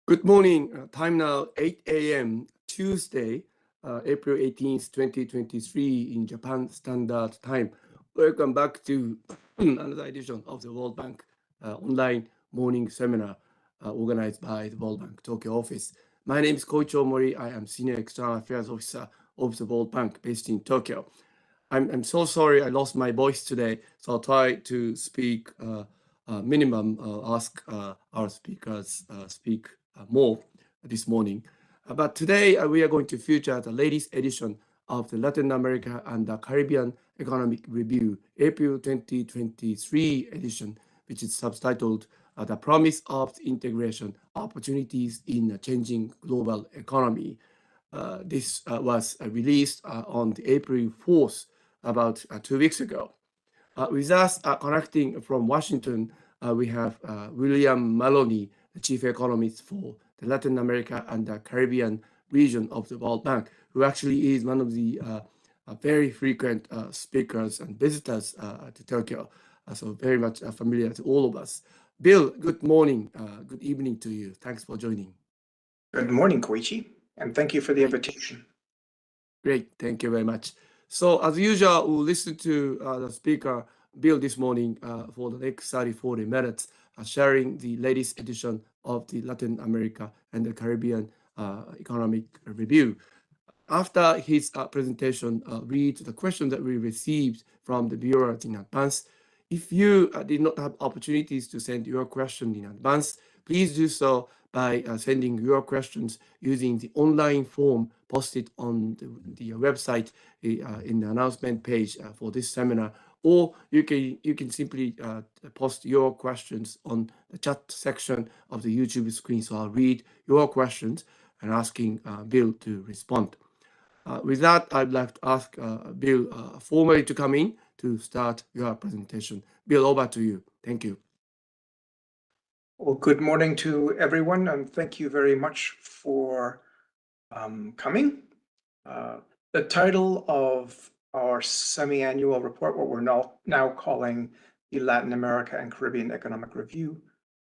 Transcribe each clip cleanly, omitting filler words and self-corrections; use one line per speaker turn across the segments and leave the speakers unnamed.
Good morning. Time now 8 a.m. Tuesday, April 18th, 2023 in Japan Standard Time. Welcome back to another edition of the World Bank online morning seminar organized by the World Bank Tokyo office. My name is Koichi Mori. I am Senior External Affairs Officer of the World Bank based in Tokyo. I'm so sorry I lost my voice today, so I'll try to speak minimum, ask our speakers speak more this morning. But today we are going to feature the latest edition of the Latin America and the Caribbean Economic Review, April 2023 edition, which is subtitled The Promise of Integration, Opportunities in a Changing Global Economy. This was released on the April 4th, about 2 weeks ago. With us connecting from Washington, we have William Maloney, the Chief Economist for the Latin America and the Caribbean region of the World Bank, who actually is one of the very frequent speakers and visitors to Tokyo, so very much familiar to all of us. Bill, good morning, good evening to you. Thanks for joining.
Good morning, Koichi, and thank you for the invitation.
Great, thank you very much. So as usual, we'll listen to the speaker, Bill, this morning for the next 30-40 minutes, sharing the latest edition of the Latin America and the Caribbean Economic Review. After his presentation, read the questions that we received from the viewers in advance. If you did not have opportunities to send your question in advance, please do so by sending your questions using the online form posted on the website in the announcement page for this seminar, or you can simply post your questions on the chat section of the YouTube screen. So I'll read your questions and asking Bill to respond. With that, I'd like to ask Bill formally to come in to start your presentation. Bill, over to you. Thank you.
Well, good morning to everyone, and thank you very much for coming. The title of our semi-annual report, what we're now calling the Latin America and Caribbean Economic Review,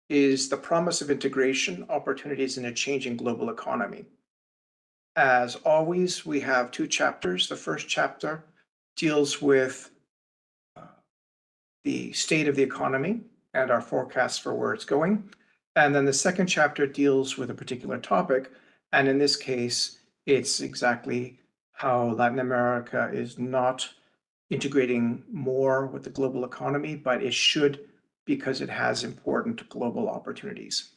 is The Promise of Integration, Opportunities in a Changing Global Economy. As always, we have two chapters. The first chapter deals with the state of the economy and our forecasts for where it's going. And then the second chapter deals with a particular topic. And in this case, it's exactly how Latin America is not integrating more with the global economy, but it should because it has important global opportunities.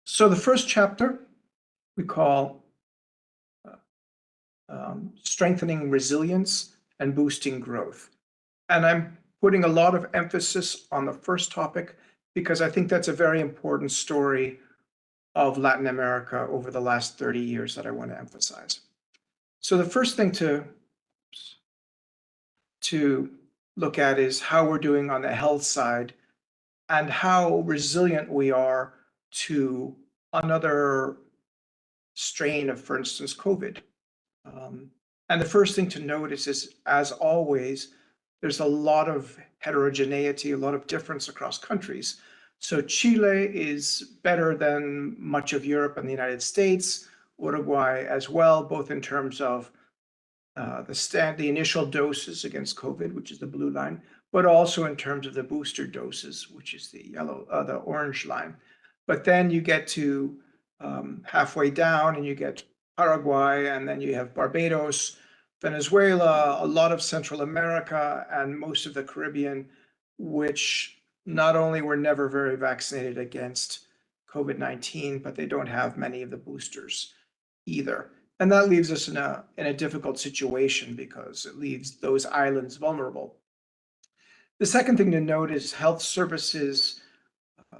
So the first chapter we call Strengthening Resilience and Boosting Growth. And I'm putting a lot of emphasis on the first topic because I think that's a very important story of Latin America over the last 30 years that I want to emphasize. So the first thing to look at is how we're doing on the health side and how resilient we are to another strain of, for instance, COVID. And the first thing to notice is, as always, there's a lot of heterogeneity, a lot of difference across countries. So Chile is better than much of Europe and the United States, Uruguay as well, both in terms of the initial doses against COVID, which is the blue line, but also in terms of the booster doses, which is the orange line. But then you get to halfway down and you get Paraguay, and then you have Barbados, Venezuela, a lot of Central America, and most of the Caribbean, which not only were never very vaccinated against COVID-19, but they don't have many of the boosters either. And that leaves us in a difficult situation because it leaves those islands vulnerable. The second thing to note is health services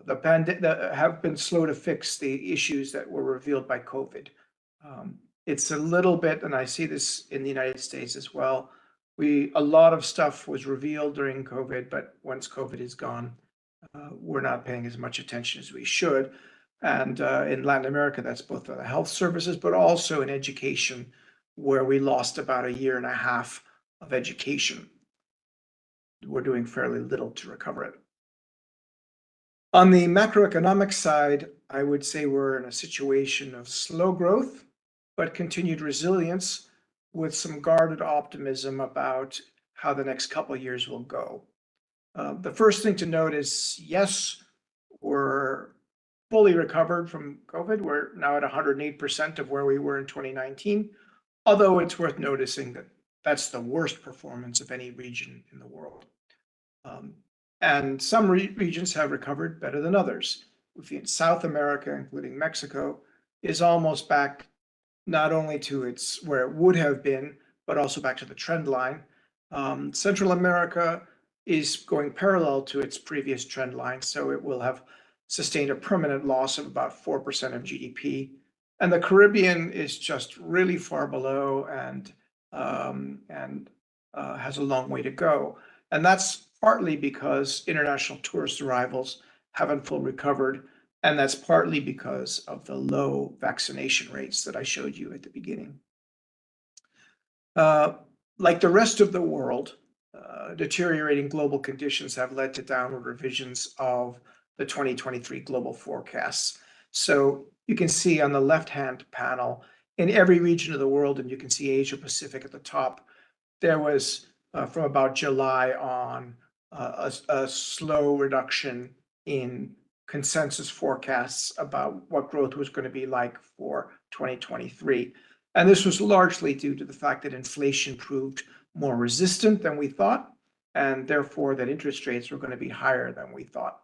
have been slow to fix the issues that were revealed by COVID. It's a little bit, and I see this in the United States as well, a lot of stuff was revealed during COVID, but once COVID is gone, we're not paying as much attention as we should. And in Latin America, that's both the health services, but also in education, where we lost about 1.5 years of education. We're doing fairly little to recover it. On the macroeconomic side, I would say we're in a situation of slow growth, but continued resilience with some guarded optimism about how the next couple of years will go. The first thing to note is, yes, we're fully recovered from COVID. We're now at 108% of where we were in 2019, although it's worth noticing that that's the worst performance of any region in the world. And some regions have recovered better than others. South America, including Mexico, is almost back not only to its where it would have been, but also back to the trend line. Central America is going parallel to its previous trend line, so it will have sustained a permanent loss of about 4% of GDP. And the Caribbean is just really far below and has a long way to go. And that's partly because international tourist arrivals haven't fully recovered, and that's partly because of the low vaccination rates that I showed you at the beginning. Like the rest of the world, deteriorating global conditions have led to downward revisions of the 2023 global forecasts. So you can see on the left-hand panel, in every region of the world, and you can see Asia Pacific at the top, there was from about July on a slow reduction in consensus forecasts about what growth was going to be like for 2023. And this was largely due to the fact that inflation proved more resistant than we thought, and therefore that interest rates were going to be higher than we thought.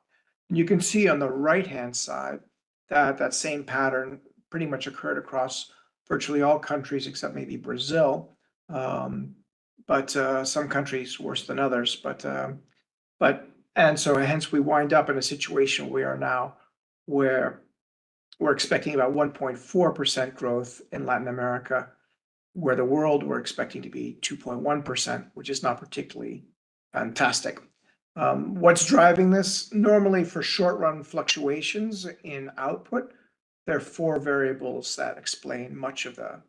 And you can see on the right-hand side that that same pattern pretty much occurred across virtually all countries except maybe Brazil. But some countries worse than others. And so hence we wind up in a situation we are now where we're expecting about 1.4% growth in Latin America, where the world we're expecting to be 2.1%, which is not particularly fantastic. What's driving this? Normally for short-run fluctuations in output, there are four variables that explain much of the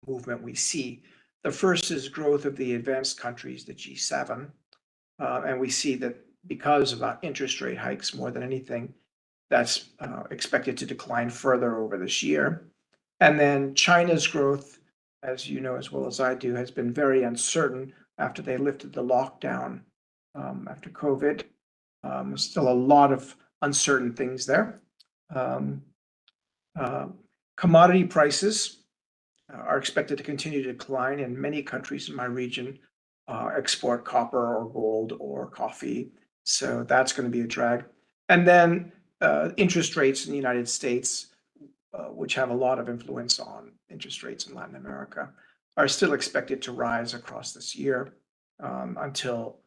movement we see. The first is growth of the advanced countries, the G7. And we see that because of interest rate hikes more than anything, that's expected to decline further over this year. And then China's growth, as you know as well as I do, has been very uncertain after they lifted the lockdown after COVID. There's still a lot of uncertain things there. Commodity prices are expected to continue to decline, and many countries in my region export copper or gold or coffee. So that's going to be a drag. And then interest rates in the United States, which have a lot of influence on interest rates in Latin America, are still expected to rise across this year until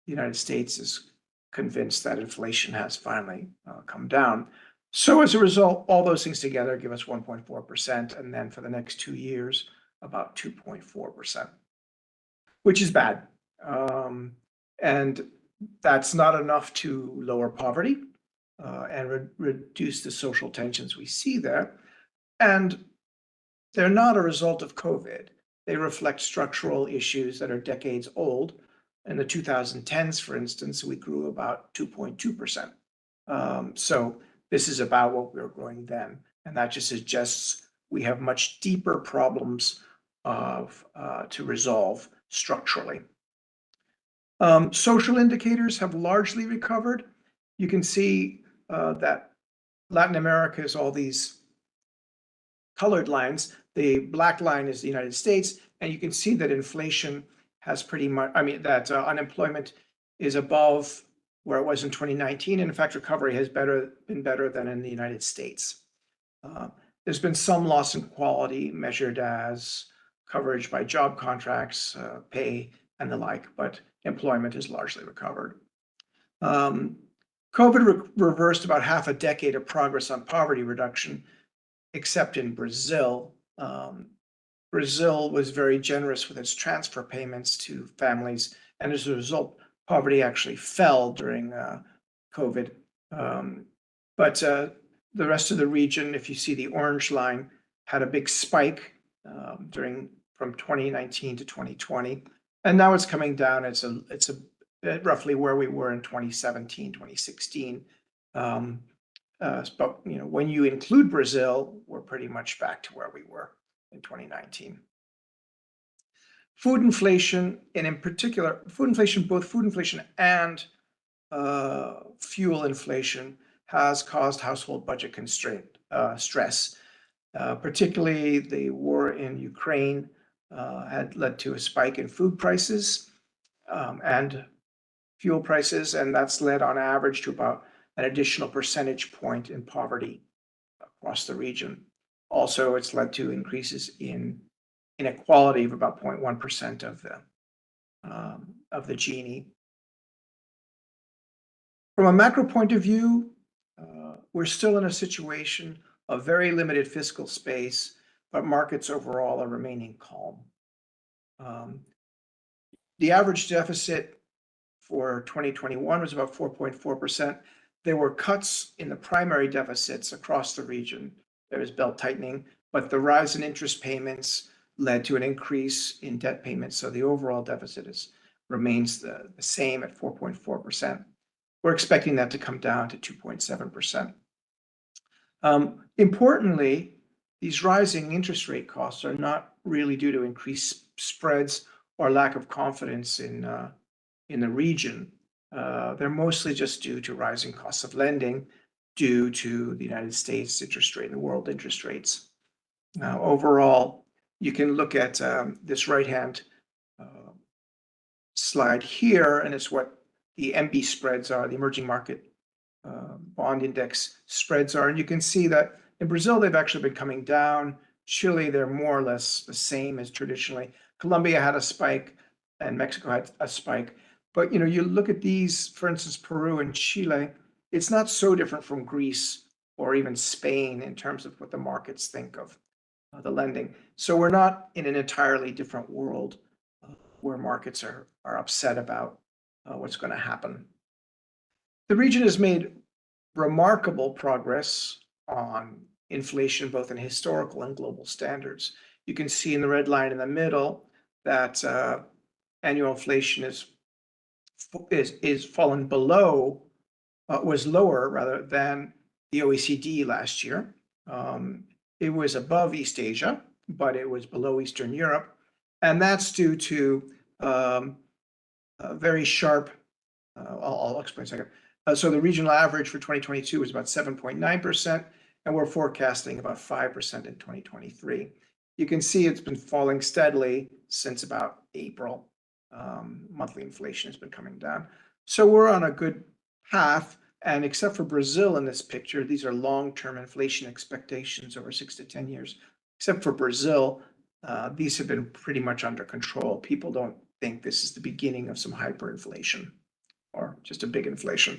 the United States is convinced that inflation has finally come down. So as a result, all those things together give us 1.4%, and then for the next 2 years, about 2.4%, which is bad. And that's not enough to lower poverty and reduce the social tensions we see there. And they're not a result of COVID. They reflect structural issues that are decades old. In the 2010s, for instance, we grew about 2.2%. So this is about what we were growing then. And that just suggests we have much deeper problems to resolve structurally. Social indicators have largely recovered. You can see that Latin America is all these colored lines. The black line is the United States, and you can see that inflation has pretty much, that unemployment is above where it was in 2019. And in fact, recovery has been better than in the United States. There's been some loss in quality measured as coverage by job contracts, pay, and the like, but employment is largely recovered. COVID reversed about half a decade of progress on poverty reduction, except in Brazil. Brazil was very generous with its transfer payments to families, and as a result, poverty actually fell during COVID. But the rest of the region, if you see the orange line, had a big spike from 2019 to 2020, and now it's coming down. It's roughly where we were in 2017, 2016. But when you include Brazil, we're pretty much back to where we were in 2019. Food inflation, and in particular, both food inflation and fuel inflation has caused household budget constraint stress. Particularly the war in Ukraine had led to a spike in food prices and fuel prices, and that's led on average to about an additional percentage point in poverty across the region. Also, it's led to increases in inequality of about 0.1% of the Gini. From a macro point of view, we're still in a situation of very limited fiscal space, but markets overall are remaining calm. The average deficit for 2021 was about 4.4%. There were cuts in the primary deficits across the region. There was belt tightening, but the rise in interest payments led to an increase in debt payments. So the overall deficit remains the same at 4.4%. We're expecting that to come down to 2.7%. Importantly, these rising interest rate costs are not really due to increased spreads or lack of confidence in the region. They're mostly just due to rising costs of lending due to the United States interest rate and the world interest rates. Now, overall, you can look at this right-hand slide here, and it's what the MB spreads are, the emerging market bond index spreads are. And you can see that in Brazil, they've actually been coming down. Chile, they're more or less the same as traditionally. Colombia had a spike and Mexico had a spike. But you look at these, for instance, Peru and Chile, it's not so different from Greece or even Spain in terms of what the markets think of the lending. So we're not in an entirely different world where markets are upset about what's going to happen. The region has made remarkable progress on inflation, both in historical and global standards. You can see in the red line in the middle that annual inflation is fallen below, was lower rather than the OECD last year. It was above East Asia, but it was below Eastern Europe. And that's due to a very sharp, I'll explain in a second. So the regional average for 2022 was about 7.9%, and we're forecasting about 5% in 2023. You can see it's been falling steadily since about April. Monthly inflation has been coming down. So we're on a good path, and except for Brazil in this picture, these are long-term inflation expectations over 6 to 10 years. Except for Brazil, these have been pretty much under control. People don't think this is the beginning of some hyperinflation or just a big inflation.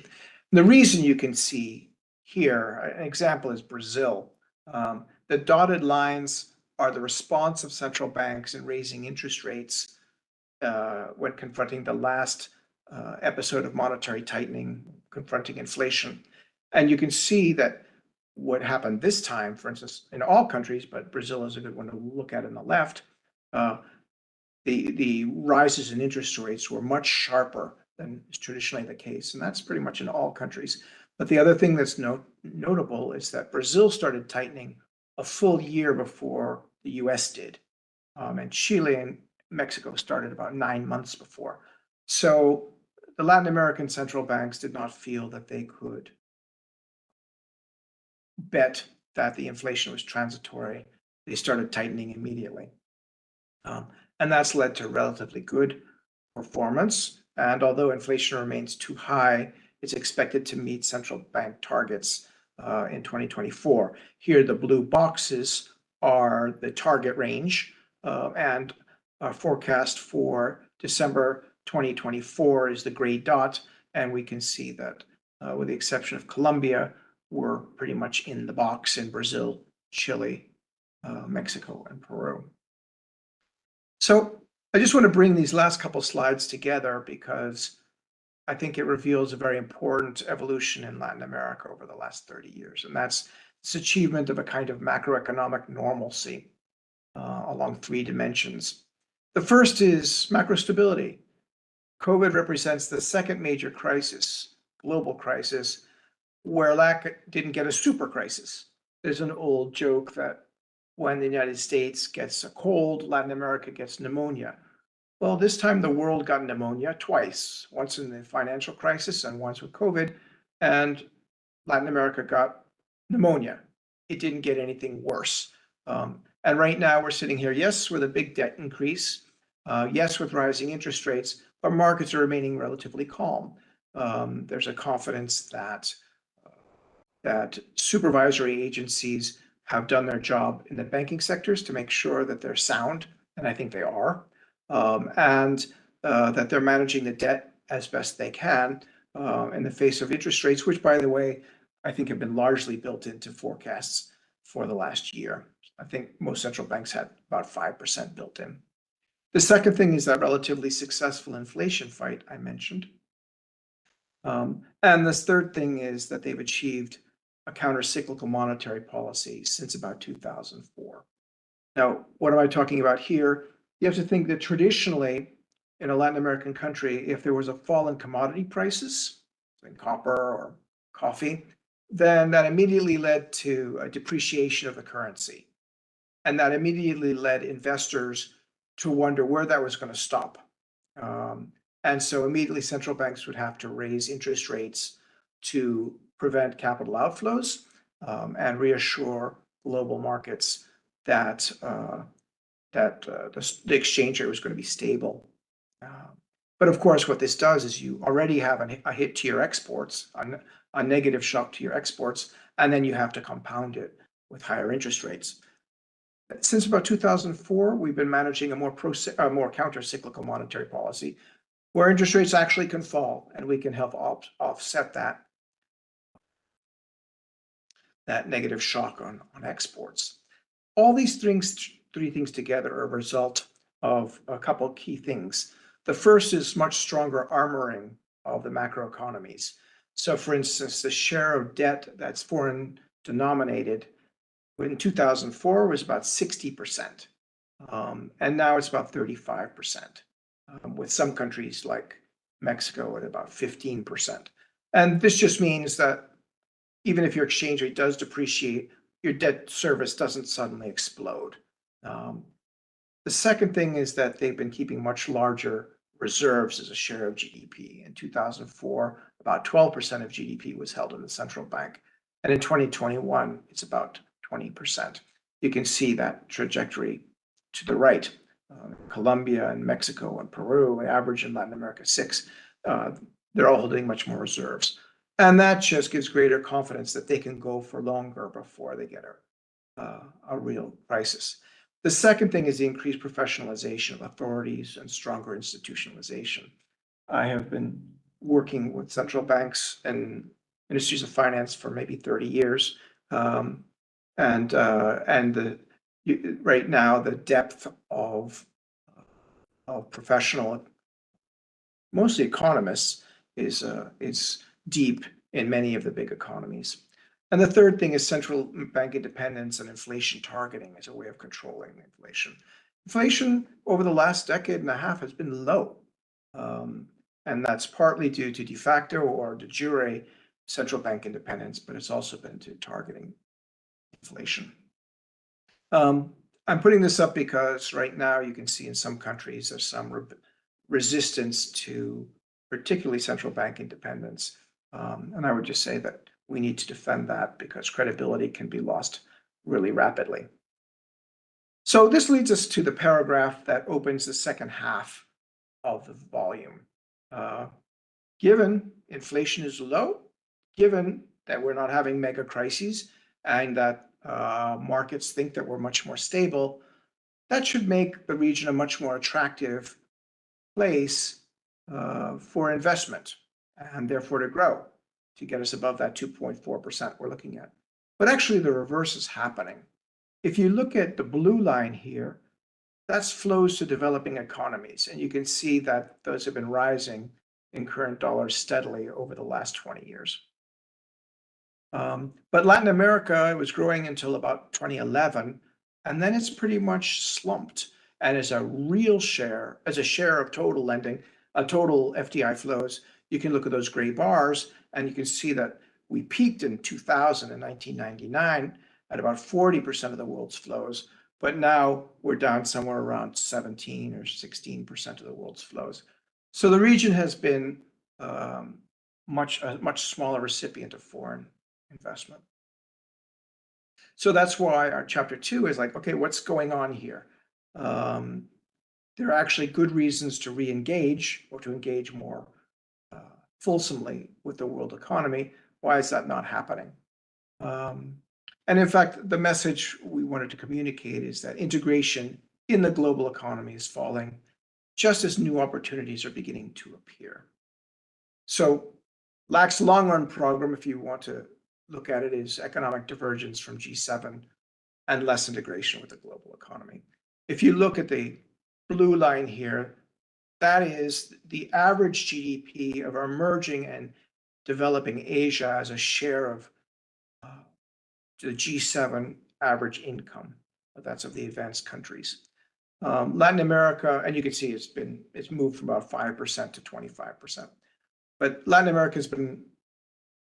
And the reason you can see here, an example is Brazil. The dotted lines are the response of central banks in raising interest rates when confronting the last episode of monetary tightening, confronting inflation. And you can see that what happened this time, for instance, in all countries, but Brazil is a good one to look at on the left, the rises in interest rates were much sharper than is traditionally the case. And that's pretty much in all countries. But the other thing that's notable is that Brazil started tightening a full year before the US did. And Chile and Mexico started about 9 months before. So the Latin American central banks did not feel that they could bet that the inflation was transitory. They started tightening immediately. And that's led to relatively good performance. And although inflation remains too high, it's expected to meet central bank targets in 2024. Here, the blue boxes are the target range, and our forecast for December 2024 is the gray dot. And we can see that with the exception of Colombia, we're pretty much in the box in Brazil, Chile, Mexico, and Peru. So I just want to bring these last couple slides together because I think it reveals a very important evolution in Latin America over the last 30 years. And that's this achievement of a kind of macroeconomic normalcy along 3 dimensions. The first is macro stability. COVID represents the second major crisis, global crisis, where LAC didn't get a super crisis. There's an old joke that when the United States gets a cold, Latin America gets pneumonia. Well, this time the world got pneumonia twice, once in the financial crisis and once with COVID, and Latin America got pneumonia. It didn't get anything worse. And right now we're sitting here, yes, with a big debt increase, yes, with rising interest rates, but markets are remaining relatively calm. There's a confidence that supervisory agencies have done their job in the banking sectors to make sure that they're sound, and I think they are, and that they're managing the debt as best they can in the face of interest rates, which, by the way, I think have been largely built into forecasts for the last year. I think most central banks had about 5% built in. The second thing is that relatively successful inflation fight I mentioned. And this third thing is that they've achieved a counter-cyclical monetary policy since about 2004. Now, what am I talking about here? You have to think that traditionally in a Latin American country, if there was a fall in commodity prices, in copper or coffee, then that immediately led to a depreciation of the currency. And that immediately led investors to wonder where that was going to stop. And so immediately central banks would have to raise interest rates to prevent capital outflows and reassure global markets that the exchange rate was going to be stable. But of course, what this does is you already have a hit to your exports, a negative shock to your exports, and then you have to compound it with higher interest rates. Since about 2004, we've been managing a more counter-cyclical monetary policy where interest rates actually can fall, and we can help offset that negative shock on exports. All these three things together are a result of a couple of key things. The first is much stronger armoring of the macroeconomies. So for instance, the share of debt that's foreign denominated in 2004 was about 60%. And now it's about 35%, with some countries like Mexico at about 15%. And this just means that even if your exchange rate does depreciate, your debt service doesn't suddenly explode. The second thing is that they've been keeping much larger reserves as a share of GDP. In 2004, about 12% of GDP was held in the central bank. And in 2021, it's about 20%. You can see that trajectory to the right. Colombia and Mexico and Peru, average in Latin America 6. They're all holding much more reserves. And that just gives greater confidence that they can go for longer before they get a real crisis. The second thing is the increased professionalization of authorities and stronger institutionalization. I have been working with central banks and ministries of finance for maybe 30 years. Right now, the depth of professional, mostly economists, is deep in many of the big economies. And the third thing is central bank independence and inflation targeting as a way of controlling inflation. Inflation over the last decade and a half has been low. And that's partly due to de facto or de jure central bank independence, but it's also been to targeting inflation. I'm putting this up because right now you can see in some countries there's some resistance to particularly central bank independence. And I would just say that we need to defend that because credibility can be lost really rapidly. So this leads us to the paragraph that opens the second half of the volume. Given inflation is low, given that we're not having mega crises, and that markets think that we're much more stable, that should make the region a much more attractive place for investment and therefore to grow, to get us above that 2.4% we're looking at. But actually the reverse is happening. If you look at the blue line here, that's flows to developing economies. And you can see that those have been rising in current dollars steadily over the last 20 years. But Latin America was growing until about 2011, and then it's pretty much slumped. And as a real share, as a share of total lending, total FDI flows, you can look at those gray bars, and you can see that We peaked in 2000 and 1999 at about 40% of the world's flows, but now we're down somewhere around 17 or 16% of the world's flows. So the region has been a much smaller recipient of foreign investment. So that's why our chapter 2 is like, okay, what's going on here? There are actually good reasons to re-engage or to engage more fulsomely with the world economy. Why is that not happening? And in fact, the message we wanted to communicate is that integration in the global economy is falling just as new opportunities are beginning to appear. So LAC's long-run program, if you want to look at it, is economic divergence from G7 and less integration with the global economy. If you look at the blue line here, that is the average GDP of emerging and developing Asia as a share of the G7 average income. That's of the advanced countries. Latin America, and you can see it's moved from about 5% to 25%. But Latin America has been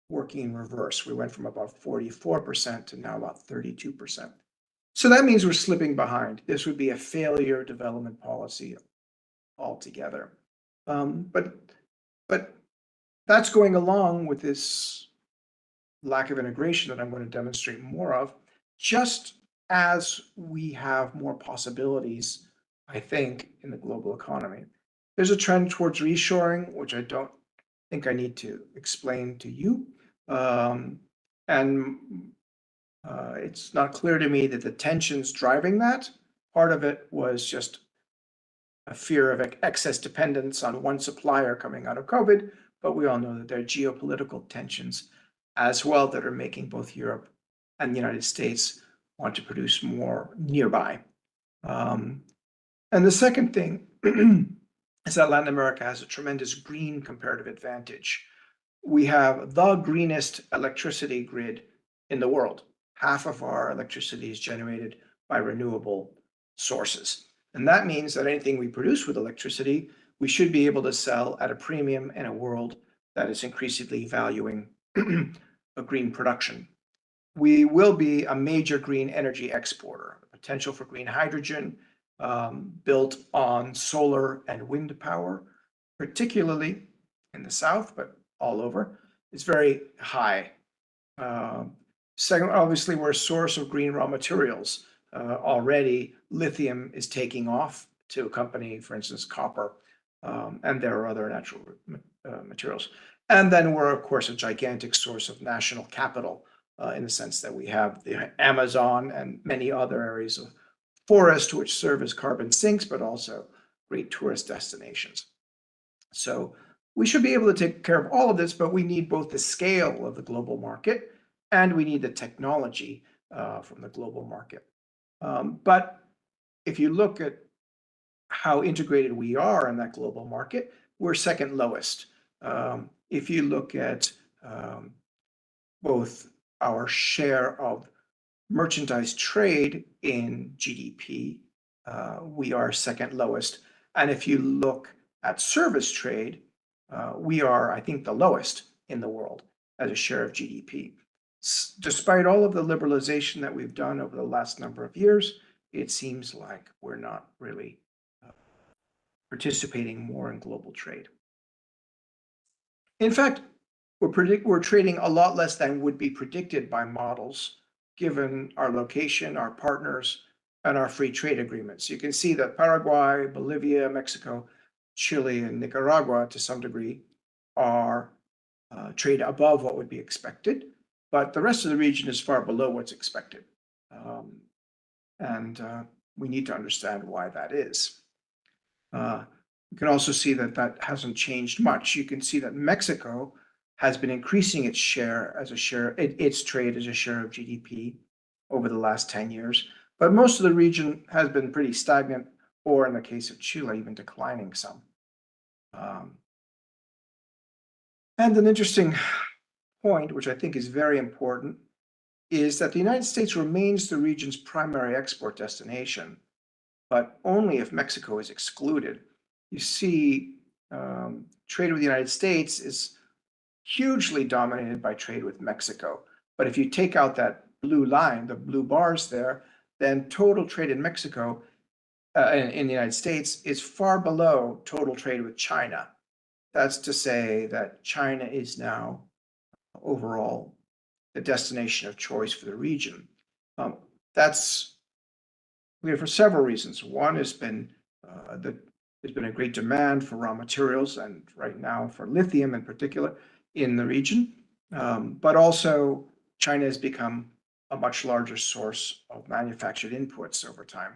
working in reverse. We went from about 44% to now about 32%. So that means we're slipping behind. This would be a failure development policy altogether. But that's going along with this lack of integration that I'm going to demonstrate more of, just as we have more possibilities, I think, in the global economy. There's a trend towards reshoring, which I don't think I need to explain to you. It's not clear to me that the tensions driving that, part of it was just a fear of excess dependence on one supplier coming out of COVID, but we all know that there are geopolitical tensions as well that are making both Europe and the United States want to produce more nearby. And the second thing is that Latin America has a tremendous green comparative advantage. We have the greenest electricity grid in the world. Half of our electricity is generated by renewable sources. And that means that anything we produce with electricity, we should be able to sell at a premium in a world that is increasingly valuing a green production. We will be a major green energy exporter. The potential for green hydrogen built on solar and wind power, particularly in the South, but all over, is very high. Second, obviously, we're a source of green raw materials. Already, lithium is taking off to accompany, for instance, copper, and there are other natural materials. And then we're, of course, a gigantic source of national capital in the sense that we have the Amazon and many other areas of forest which serve as carbon sinks, but also great tourist destinations. So we should be able to take care of all of this, but we need both the scale of the global market and we need the technology from the global market. But if you look at how integrated we are in that global market, we're second lowest. If you look at both our share of merchandise trade in GDP, we are second lowest. And if you look at service trade, we are, I think, the lowest in the world as a share of GDP. Despite all of the liberalization that we've done over the last number of years, it seems like we're not really participating more in global trade. In fact, we're trading a lot less than would be predicted by models, given our location, our partners, and our free trade agreements. You can see that Paraguay, Bolivia, Mexico, Chile, and Nicaragua, to some degree, are trade above what would be expected, but the rest of the region is far below what's expected. We need to understand why that is. You can also see that that hasn't changed much. You can see that Mexico has been increasing its share as a share, its trade as a share of GDP over the last 10 years. But most of the region has been pretty stagnant, or in the case of Chile, even declining some. And an interesting point, which I think is very important, is that the United States remains the region's primary export destination, but only if Mexico is excluded. You see, trade with the United States is hugely dominated by trade with Mexico. But if you take out that blue line, the blue bars there, then total trade in Mexico, in the United States, is far below total trade with China. That's to say that China is now overall the destination of choice for the region. That's clear for several reasons. One has been there's been a great demand for raw materials, and right now for lithium in particular in the region. But also, China has become a much larger source of manufactured inputs over time.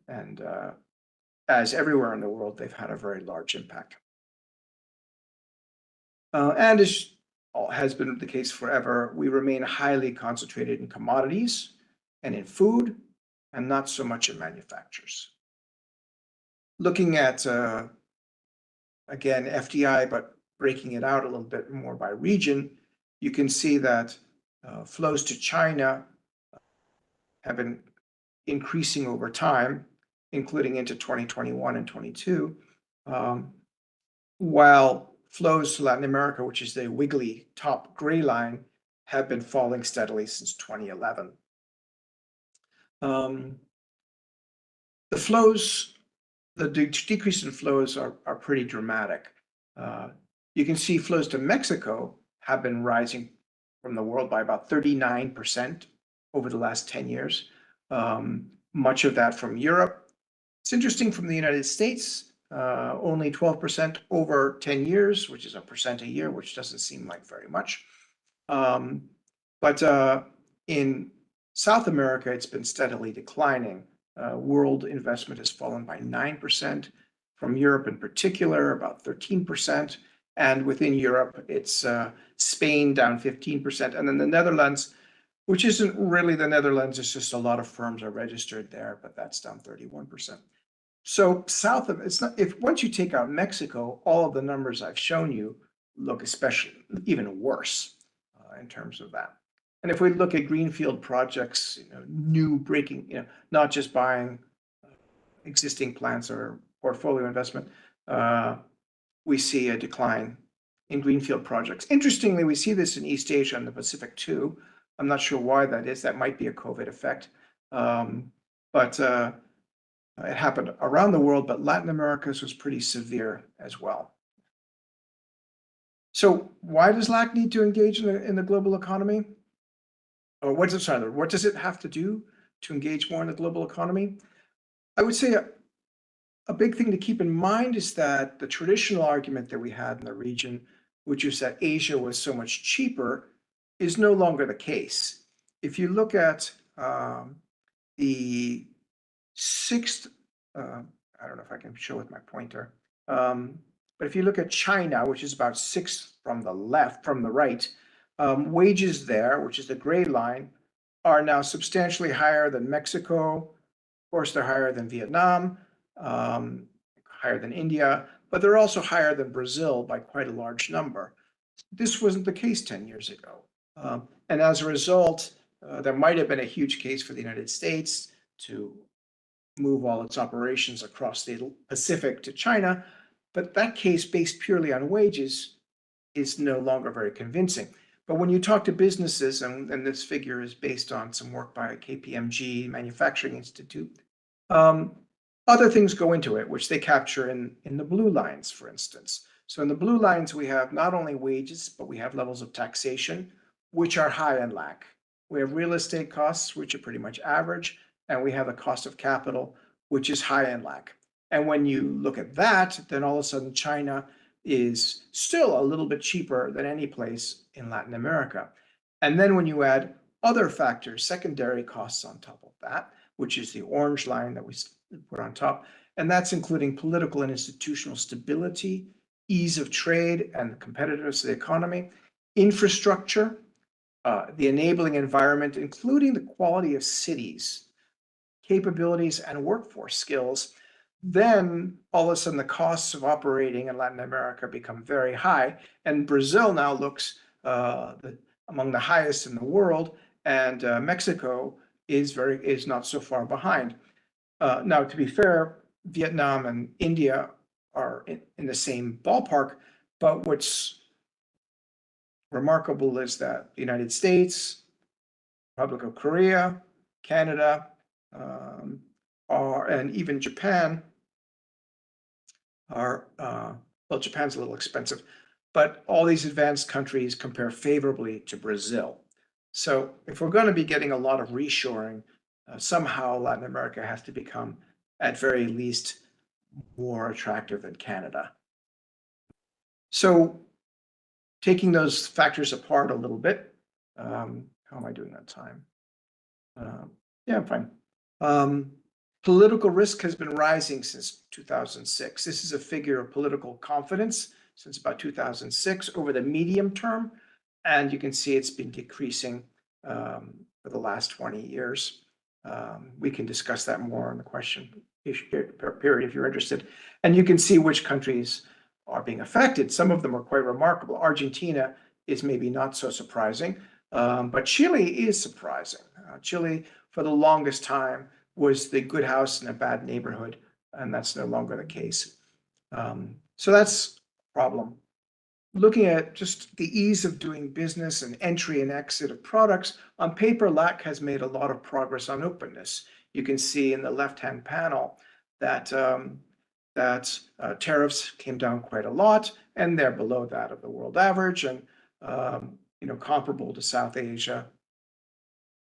And as everywhere in the world, they've had a very large impact. And as has been the case forever, we remain highly concentrated in commodities and in food, and not so much in manufacturers. Looking at, again, FDI, but breaking it out a little bit more by region, you can see that flows to China have been increasing over time, including into 2021 and 22, while flows to Latin America, which is the wiggly top gray line, have been falling steadily since 2011. The flows, the decrease in flows are pretty dramatic. You can see flows to Mexico have been rising from the world by about 39% over the last 10 years. Much of that from Europe. It's interesting from the United States, only 12% over 10 years, which is a percent a year, which doesn't seem like very much. But in South America, it's been steadily declining. World investment has fallen by 9%, from Europe in particular, about 13%. And within Europe, it's Spain down 15%. And then the Netherlands, which isn't really the Netherlands, it's just a lot of firms are registered there, but that's down 31%. So south of it's not, if once you take out Mexico, all of the numbers I've shown you look especially even worse in terms of that. And if we look at greenfield projects, new breaking, not just buying existing plants or portfolio investment, we see a decline in greenfield projects. Interestingly, we see this in East Asia and the Pacific too. I'm not sure why that is. That might be a COVID effect. But it happened around the world, but Latin America's was pretty severe as well. So why does LAC need to engage in the global economy? Or what does it have to do to engage more in the global economy? I would say a big thing to keep in mind is that the traditional argument that we had in the region, which is that Asia was so much cheaper, is no longer the case. If you look at the sixth, I don't know if I can show with my pointer, but if you look at China, which is about sixth from the left, from the right, wages there, which is the gray line, are now substantially higher than Mexico. Of course, they're higher than Vietnam, higher than India, but they're also higher than Brazil by quite a large number. This wasn't the case 10 years ago. And as a result, there might have been a huge case for the United States to move all its operations across the Pacific to China, but that case based purely on wages is no longer very convincing. But when you talk to businesses, and this figure is based on some work by KPMG Manufacturing Institute, other things go into it, which they capture in the blue lines, for instance. So in the blue lines, we have not only wages, but we have levels of taxation, which are high in LAC. We have real estate costs, which are pretty much average, and we have a cost of capital, which is high in LAC. And when you look at that, then all of a sudden China is still a little bit cheaper than any place in Latin America. And then when you add other factors, secondary costs on top of that, which is the orange line that we put on top, and that's including political and institutional stability, ease of trade and competitiveness of the economy, infrastructure, the enabling environment, including the quality of cities, capabilities, and workforce skills, then all of a sudden the costs of operating in Latin America become very high. And Brazil now looks among the highest in the world, and Mexico is not so far behind. Now, to be fair, Vietnam and India are in the same ballpark, but what's remarkable is that the United States, Republic of Korea, Canada, and even Japan are, well, Japan's a little expensive, but all these advanced countries compare favorably to Brazil. So if we're going to be getting a lot of reshoring, somehow Latin America has to become, at very least, more attractive than Canada. So taking those factors apart a little bit, how am I doing on time? Yeah, I'm fine. Political risk has been rising since 2006. This is a figure of political confidence since about 2006 over the medium term, and you can see it's been decreasing for the last 20 years. We can discuss that more in the question period if you're interested. And you can see which countries are being affected. Some of them are quite remarkable. Argentina is maybe not so surprising, but Chile is surprising. Chile, for the longest time, was the good house in a bad neighborhood, and that's no longer the case. So that's a problem. Looking at just the ease of doing business and entry and exit of products, on paper, LAC has made a lot of progress on openness. You can see in the left-hand panel that tariffs came down quite a lot, and they're below that of the world average, and comparable to South Asia,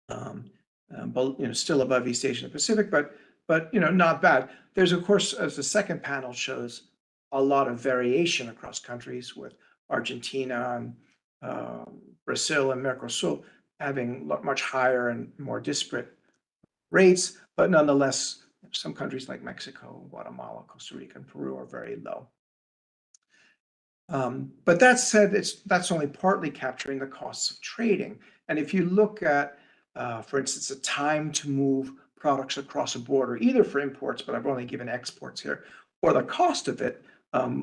but still above East Asia and Pacific, but not bad. There's, of course, as the second panel shows, a lot of variation across countries, with Argentina and Brazil and Mercosur having much higher and more disparate rates, but nonetheless, some countries like Mexico, Guatemala, Costa Rica, and Peru are very low. But that said, that's only partly capturing the costs of trading. And if you look at, for instance, the time to move products across a border, either for imports, but I've only given exports here, or the cost of it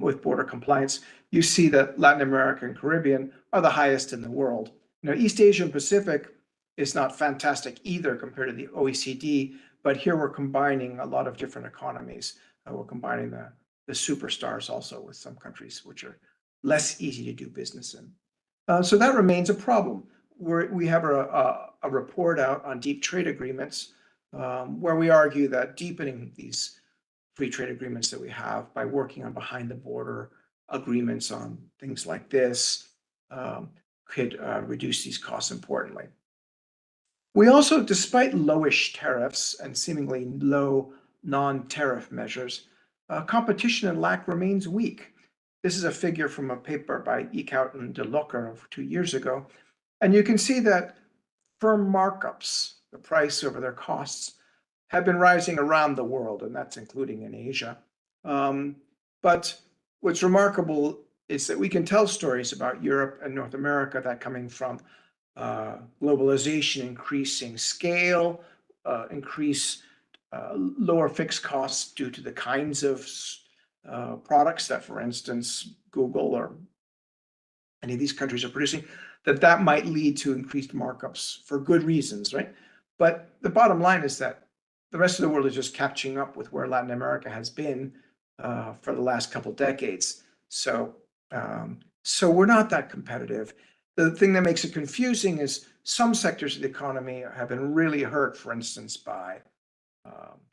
with border compliance, you see that Latin America and Caribbean are the highest in the world. East Asia and Pacific is not fantastic either compared to the OECD, but here we're combining a lot of different economies. We're combining the superstars also with some countries which are less easy to do business in. So that remains a problem. We have a report out on deep trade agreements where we argue that deepening these free trade agreements that we have by working on behind the border agreements on things like this could reduce these costs importantly. We also, despite lowish tariffs and seemingly low non-tariff measures, competition in LAC remains weak. This is a figure from a paper by Eekhout and De Locker of 2 years ago. And you can see that firm markups, the price over their costs, have been rising around the world, and that's including in Asia. But what's remarkable is that we can tell stories about Europe and North America that coming from globalization, increasing scale, lower fixed costs due to the kinds of products that, for instance, Google or any of these countries are producing, that might lead to increased markups for good reasons, right? But the bottom line is that the rest of the world is just catching up with where Latin America has been for the last couple decades. So we're not that competitive. The thing that makes it confusing is some sectors of the economy have been really hurt, for instance, by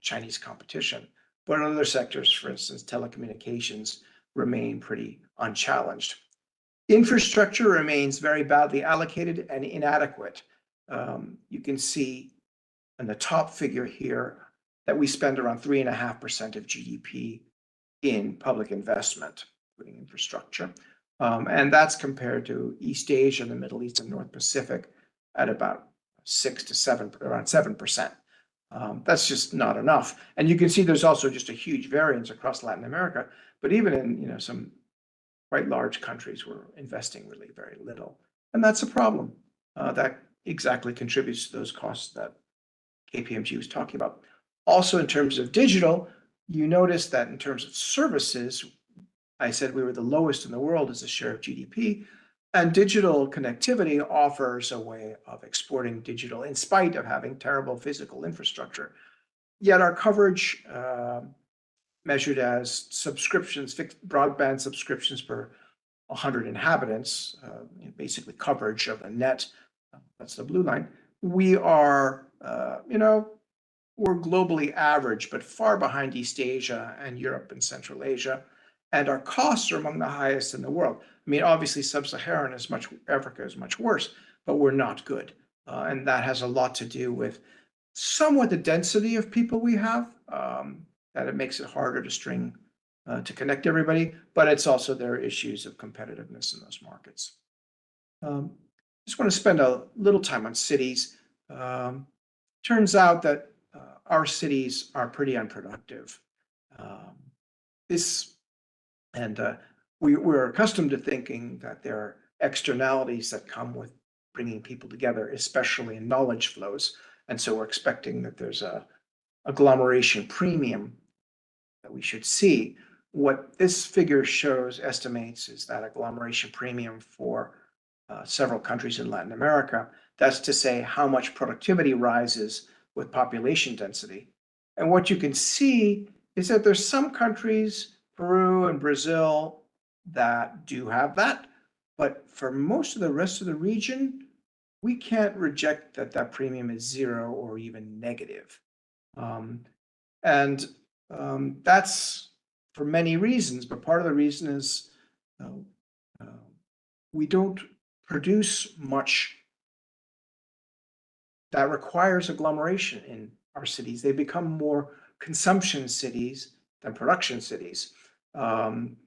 Chinese competition. But in other sectors, for instance, telecommunications, remain pretty unchallenged. Infrastructure remains very badly allocated and inadequate. You can see in the top figure here that we spend around 3.5% of GDP in public investment, including infrastructure. And that's compared to East Asia, the Middle East, and North Pacific at about 7%. That's just not enough. And you can see there's also just a huge variance across Latin America, but even in some quite large countries, we're investing really very little. And that's a problem. That exactly contributes to those costs that KPMG was talking about. Also, in terms of digital, you notice that in terms of services, I said we were the lowest in the world as a share of GDP, and digital connectivity offers a way of exporting digital in spite of having terrible physical infrastructure. Yet our coverage, measured as subscriptions, fixed broadband subscriptions per 100 inhabitants, basically coverage of the net, that's the blue line, we are, we're globally average, but far behind East Asia and Europe and Central Asia. And our costs are among the highest in the world. I mean, obviously, sub-Saharan Africa is much worse, but we're not good. And that has a lot to do with somewhat the density of people we have, that it makes it harder to connect everybody, but it's also there are issues of competitiveness in those markets. Just want to spend a little time on cities. Turns out that our cities are pretty unproductive. We're accustomed to thinking that there are externalities that come with bringing people together, especially in knowledge flows. And so we're expecting that there's a agglomeration premium that we should see. What this figure estimates is that agglomeration premium for several countries in Latin America. That's to say how much productivity rises with population density. And what you can see is that there's some countries, Peru and Brazil, that do have that. But for most of the rest of the region, we can't reject that premium is zero or even negative. That's for many reasons, but part of the reason is we don't produce much that requires agglomeration in our cities. They become more consumption cities than production cities. And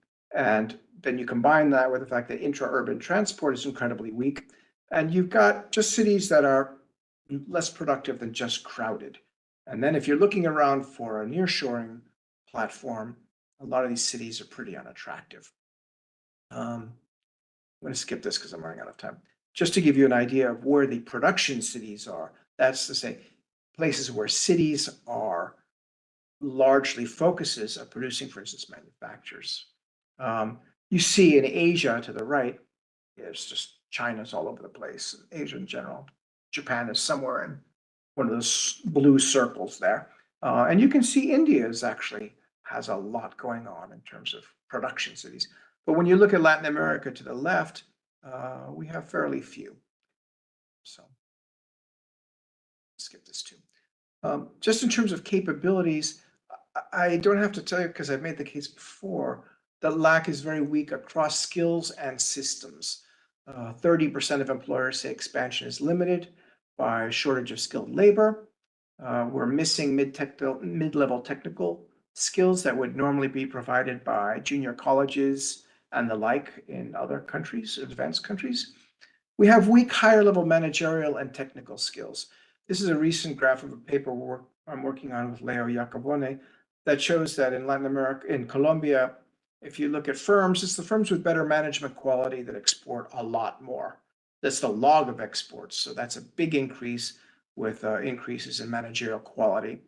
then you combine that with the fact that intra-urban transport is incredibly weak. And you've got just cities that are less productive than just crowded. And then if you're looking around for a nearshoring platform, a lot of these cities are pretty unattractive. I'm going to skip this because I'm running out of time. Just to give you an idea of where the production cities are, that's to say places where cities are largely focuses of producing, for instance, manufacturers. You see in Asia to the right, it's just China's all over the place, Asia in general. Japan is somewhere in one of those blue circles there. And you can see India actually has a lot going on in terms of production cities. But when you look at Latin America to the left, we have fairly few. So skip this too. Just in terms of capabilities, I don't have to tell you because I've made the case before that LAC is very weak across skills and systems. 30% of employers say expansion is limited by a shortage of skilled labor. We're missing mid-level technical skills that would normally be provided by junior colleges and the like in other countries, advanced countries. We have weak higher level managerial and technical skills. This is a recent graph of a paper I'm working on with Leo Iacobone that shows that in Latin America, in Colombia, if you look at firms, it's the firms with better management quality that export a lot more. That's the log of exports. So that's a big increase with increases in managerial quality.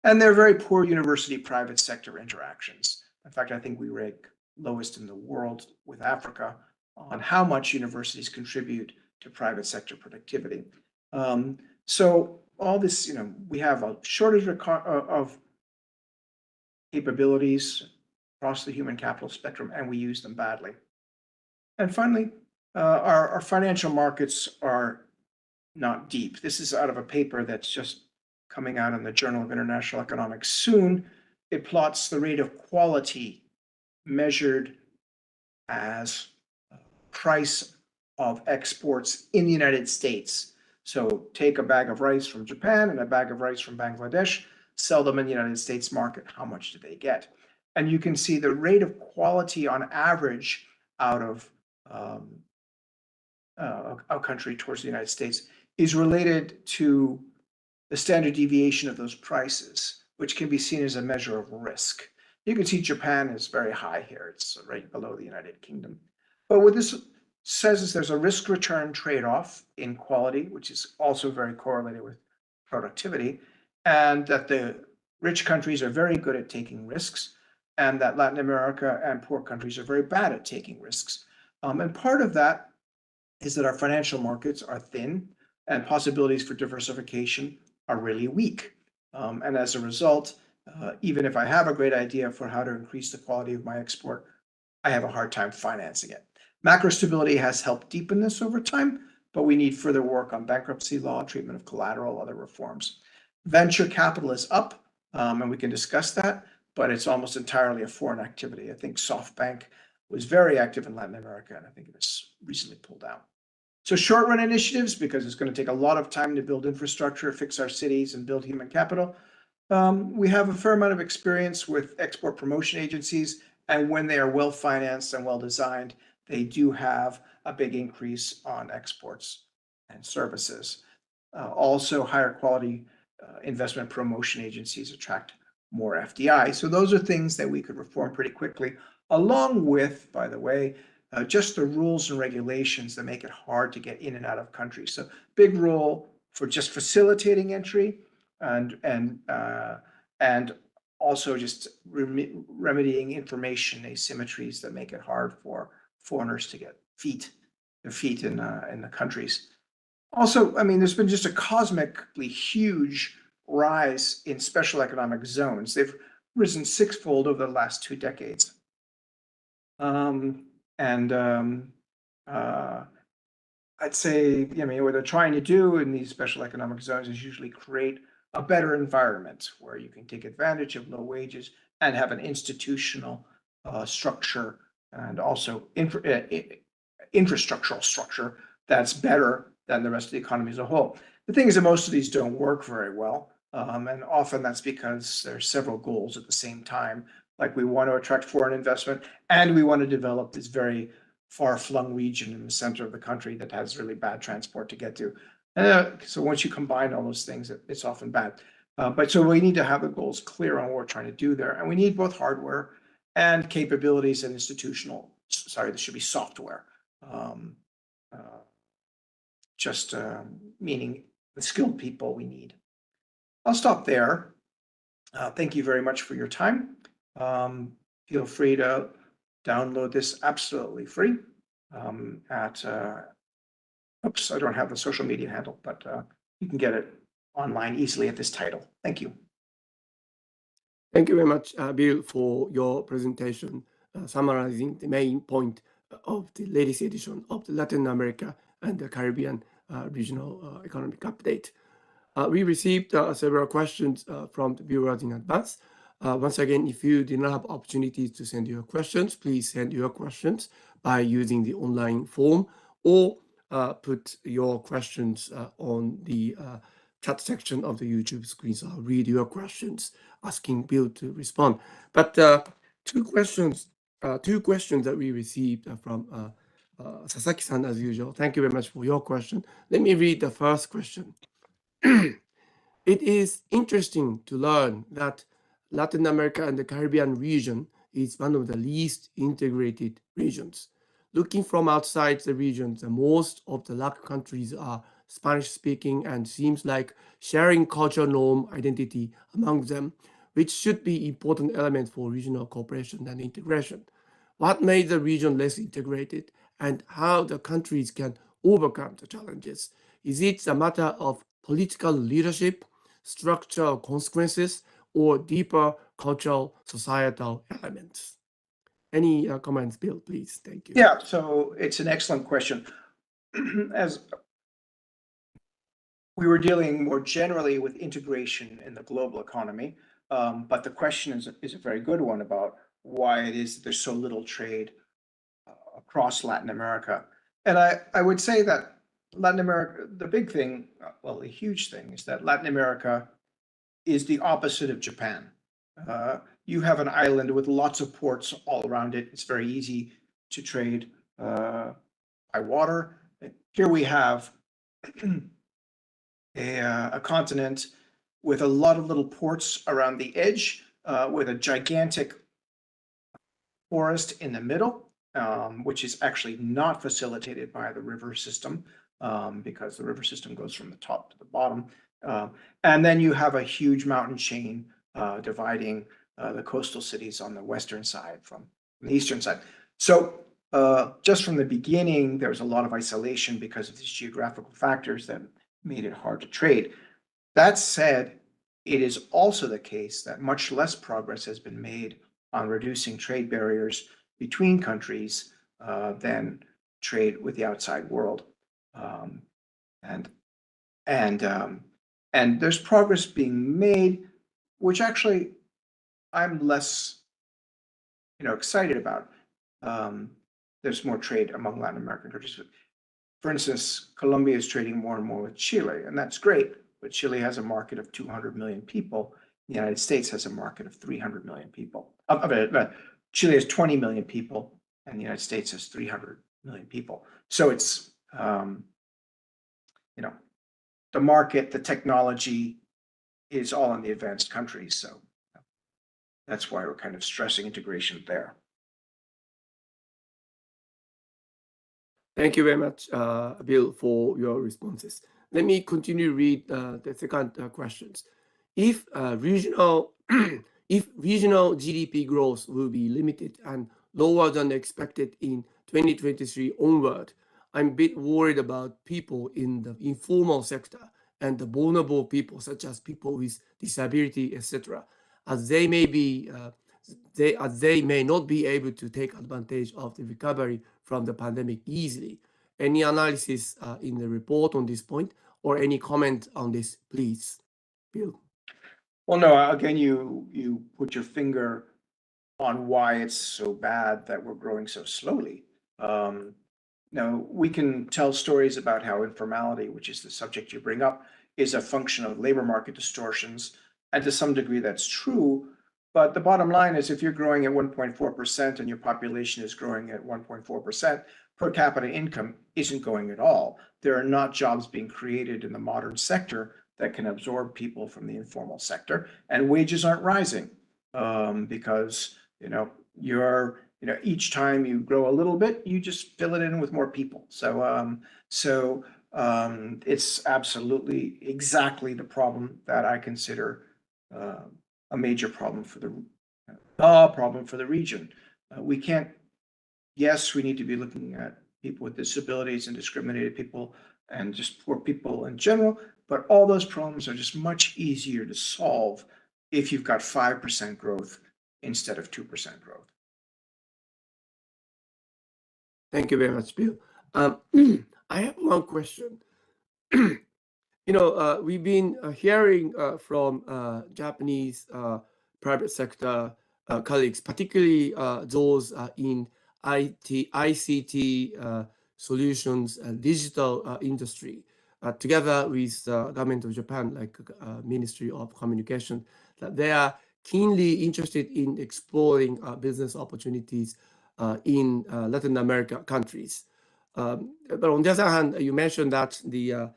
And they're very poor university private sector interactions. In fact, I think we rank lowest in the world with Africa on how much universities contribute to private sector productivity. So all this, we have a shortage of capabilities across the human capital spectrum, and we use them badly. And finally, our financial markets are not deep. This is out of a paper that's just coming out in the Journal of International Economics soon. It plots the rate of quality measured as price of exports in the United States. So take a bag of rice from Japan and a bag of rice from Bangladesh, sell them in the United States market. How much do they get? And you can see the rate of quality on average out of a country towards the United States is related to the standard deviation of those prices, which can be seen as a measure of risk. You can see Japan is very high here. It's right below the United Kingdom. But what this says is there's a risk-return trade-off in quality, which is also very correlated with productivity, and that the rich countries are very good at taking risks, and that Latin America and poor countries are very bad at taking risks. And part of that is that our financial markets are thin and possibilities for diversification are really weak. And as a result, even if I have a great idea for how to increase the quality of my export, I have a hard time financing it. Macro stability has helped deepen this over time, but we need further work on bankruptcy law, treatment of collateral, other reforms. Venture capital is up, and we can discuss that, but it's almost entirely a foreign activity. I think SoftBank was very active in Latin America, and I think it was recently pulled out. So short run initiatives, because it's going to take a lot of time to build infrastructure, fix our cities, and build human capital. We have a fair amount of experience with export promotion agencies, and when they are well financed and well designed, they do have a big increase on exports and services. Also, higher quality investment promotion agencies attract more FDI. So those are things that we could reform pretty quickly, along with, by the way, just the rules and regulations that make it hard to get in and out of countries. So big role for just facilitating entry and also just remedying information asymmetries that make it hard for foreigners to get their feet in the countries. Also, I mean, there's been just a cosmically huge rise in special economic zones. They've risen sixfold over the last 2 decades. I'd say, I mean, what they're trying to do in these special economic zones is usually create a better environment where you can take advantage of low wages and have an institutional structure and also infrastructural structure that's better than the rest of the economy as a whole. The thing is that most of these don't work very well. And often that's because there's several goals at the same time. Like we want to attract foreign investment and we want to develop this very far-flung region in the center of the country that has really bad transport to get to. So once you combine all those things, it's often bad. But so we need to have the goals clear on what we're trying to do there. And we need both hardware and capabilities and this should be software. Meaning the skilled people we need. I'll stop there. Thank you very much for your time. Feel free to download this absolutely free oops, I don't have the social media handle, but you can get it online easily at this title. Thank you.
Thank you very much, Bill, for your presentation, summarizing the main point of the latest edition of the Latin America and the Caribbean Regional Economic Update. We received several questions from the viewers in advance. Once again, if you did not have opportunities to send your questions, please send your questions by using the online form or put your questions on the chat section of the YouTube screen. So I'll read your questions, asking Bill to respond. But two questions that we received from Sasaki-san, as usual. Thank you very much for your question. Let me read the first question. It is interesting to learn that Latin America and the Caribbean region is one of the least integrated regions. Looking from outside the region, the most of the LAC countries are Spanish-speaking and seems like sharing cultural norm identity among them, which should be important element for regional cooperation and integration. What made the region less integrated and how the countries can overcome the challenges? Is it a matter of political leadership, structural consequences, or deeper cultural societal elements? Any comments, Bill, please? Thank you.
Yeah, so it's an excellent question. As we were dealing more generally with integration in the global economy, but the question is a very good one about why it is that there's so little trade across Latin America. And I would say that Latin America, the big thing, well, the huge thing is that Latin America is the opposite of Japan. You have an island with lots of ports all around it. It's very easy to trade by water. Here we have a continent with a lot of little ports around the edge, with a gigantic forest in the middle, which is actually not facilitated by the river system, because the river system goes from the top to the bottom. And then you have a huge mountain chain dividing the coastal cities on the western side from the eastern side. So just from the beginning, there was a lot of isolation because of these geographical factors that made it hard to trade. That said, it is also the case that much less progress has been made on reducing trade barriers between countries than trade with the outside world. And there's progress being made, which actually I'm less, excited about. There's more trade among Latin American countries. For instance, Colombia is trading more and more with Chile, and that's great. But Chile has a market of 200 million people. The United States has a market of 300 million people. Chile has 20 million people, and the United States has 300 million people. So it's, the market, the technology is all in the advanced countries. So that's why we're kind of stressing integration there.
Thank you very much, Bill, for your responses. Let me continue to read the second questions. If regional GDP growth will be limited and lower than expected in 2023 onward, I'm a bit worried about people in the informal sector and the vulnerable people, such as people with disability, etc., as they may not be able to take advantage of the recovery from the pandemic easily. Any analysis in the report on this point, or any comment on this, please, Bill?
Well, no, again, you put your finger on why it's so bad that we're growing so slowly. Now, we can tell stories about how informality, which is the subject you bring up, is a function of labor market distortions. And to some degree, that's true. But the bottom line is if you're growing at 1.4% and your population is growing at 1.4%, per capita income isn't going at all. There are not jobs being created in the modern sector that can absorb people from the informal sector, and wages aren't rising because each time you grow a little bit, you just fill it in with more people. So it's absolutely exactly the problem that I consider a major problem for the region. We can't. Yes, we need to be looking at people with disabilities and discriminated people and just poor people in general, but all those problems are just much easier to solve if you've got 5% growth instead of 2% growth.
Thank you very much, Bill. I have one question. We've been hearing from Japanese private sector colleagues, particularly those in ICT solutions and digital industry, together with the government of Japan, like Ministry of Communication, that they are keenly interested in exploring business opportunities in Latin America countries. But on the other hand, you mentioned that the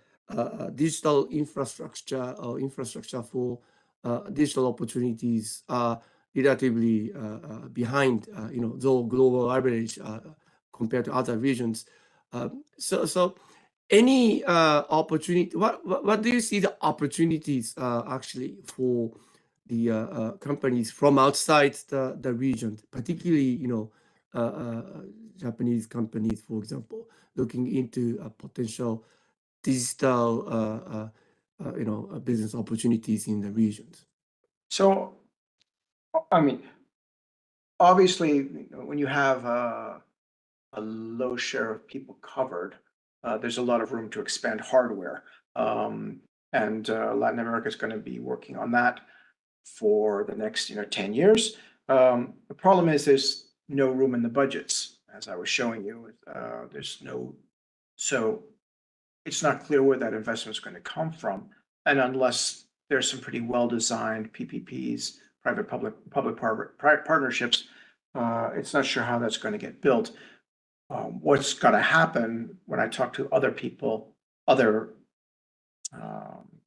digital infrastructure or infrastructure for digital opportunities are relatively behind, the global average compared to other regions. So any opportunity? What do you see the opportunities actually for the companies from outside the region, particularly Japanese companies, for example, looking into potential digital business opportunities in the regions?
So, I mean, obviously, when you have a low share of people covered, there's a lot of room to expand hardware. And Latin America is going to be working on that for the next 10 years. The problem is there's no room in the budgets, as I was showing you. So it's not clear where that investment is going to come from. And unless there's some pretty well-designed PPPs, private-public partnerships, it's not sure how that's going to get built. What's going to happen when I talk to other people, other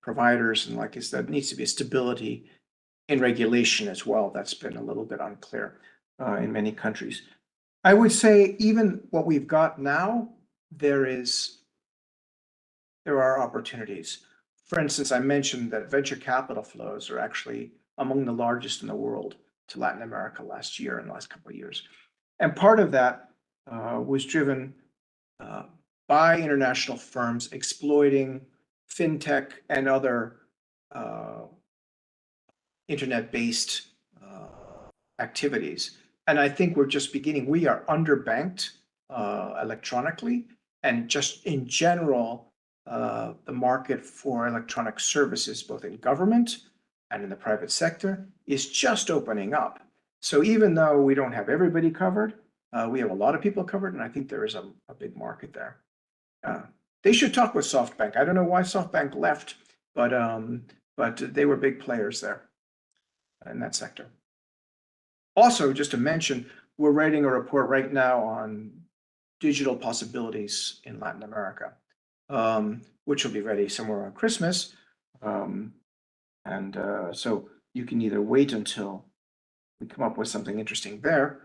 providers, and is that needs to be a stability in regulation as well. That's been a little bit unclear in many countries. I would say even what we've got now, there are opportunities. For instance, I mentioned that venture capital flows are actually among the largest in the world to Latin America last year, in the last couple of years. And part of that was driven by international firms exploiting fintech and other internet-based activities. And I think we're just beginning. We are underbanked electronically, and just in general, the market for electronic services, both in government and in the private sector, is just opening up. So even though we don't have everybody covered, we have a lot of people covered, and I think there is a big market there. They should talk with SoftBank. I don't know why SoftBank left, but they were big players there in that sector. Also, just to mention, we're writing a report right now on digital possibilities in Latin America, which will be ready somewhere around Christmas. So you can either wait until we come up with something interesting there,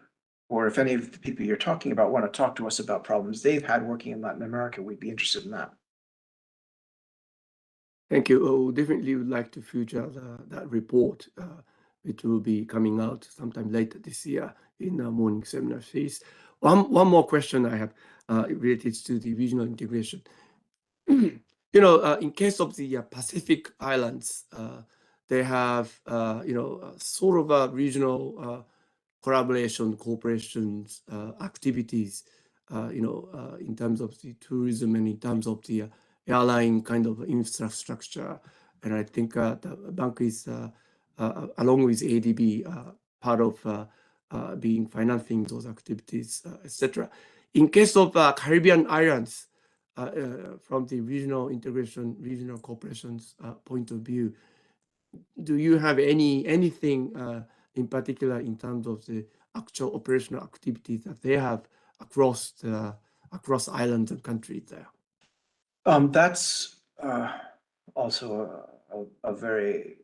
or if any of the people you're talking about want to talk to us about problems they've had working in Latin America, we'd be interested in that.
Thank you. Definitely would like to feature that report, which will be coming out sometime later this year in the morning seminar series. One more question I have related to the regional integration. In case of the Pacific Islands, they have, sort of a regional collaboration, cooperations, activities, in terms of the tourism and in terms of the airline kind of infrastructure. And I think the bank is, along with ADB, part of being financing those activities, etc. In case of Caribbean islands, from the regional integration, regional cooperations point of view, do you have anything in particular in terms of the actual operational activities that they have across islands and countries there?
That's also a very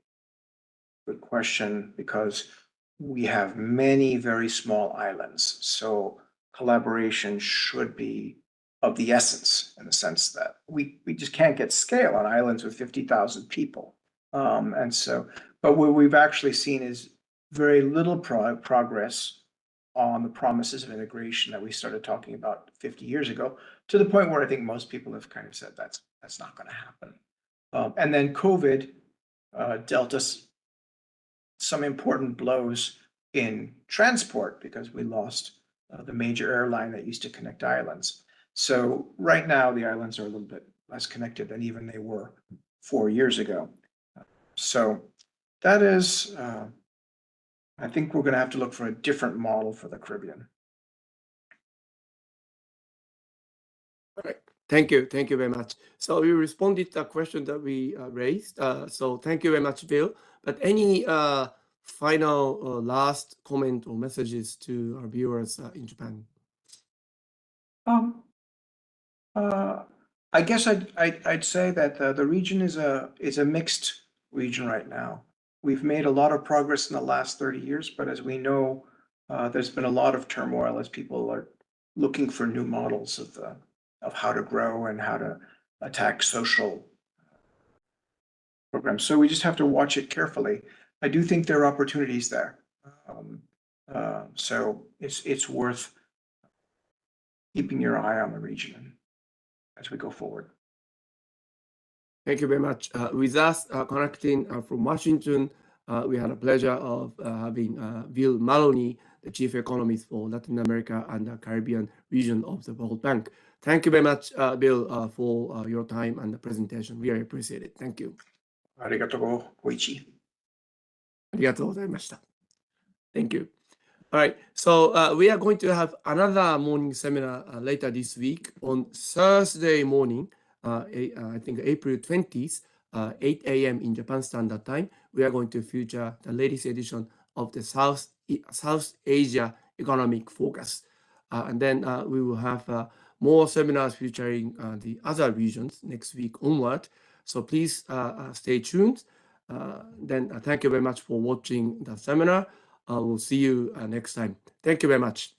good question, because we have many very small islands. So collaboration should be of the essence, in the sense that we just can't get scale on islands with 50,000 people. But what we've actually seen is very little progress on the promises of integration that we started talking about 50 years ago, to the point where I think most people have kind of said that's not going to happen. And then COVID dealt us some important blows in transport, because we lost the major airline that used to connect islands. So right now the islands are a little bit less connected than even they were 4 years ago. So that is, I think we're going to have to look for a different model for the Caribbean.
All right. Thank you. Thank you very much. So we responded to a question that we raised. So thank you very much, Bill. But any final last comment or messages to our viewers in Japan?
I guess I'd say that the region is a mixed region right now. We've made a lot of progress in the last 30 years, but as we know, there's been a lot of turmoil as people are looking for new models of how to grow and how to attack social programs. So we just have to watch it carefully. I do think there are opportunities there. So it's worth keeping your eye on the region as we go forward.
Thank you very much. With us connecting from Washington, we had a pleasure of having Bill Maloney, the Chief Economist for Latin America and the Caribbean region of the World Bank. Thank you very much, Bill, for your time and the presentation. Really appreciate it. Thank you.
ありがとう、ご一位。
ありがとうございました。Thank you. All right, so we are going to have another morning seminar later this week on Thursday morning, I think April 20th, 8 a.m. in Japan Standard Time. We are going to feature the latest edition of the South Asia Economic Focus. And then we will have more seminars featuring the other regions next week onward. So please stay tuned. Then thank you very much for watching the seminar. We'll see you next time. Thank you very much.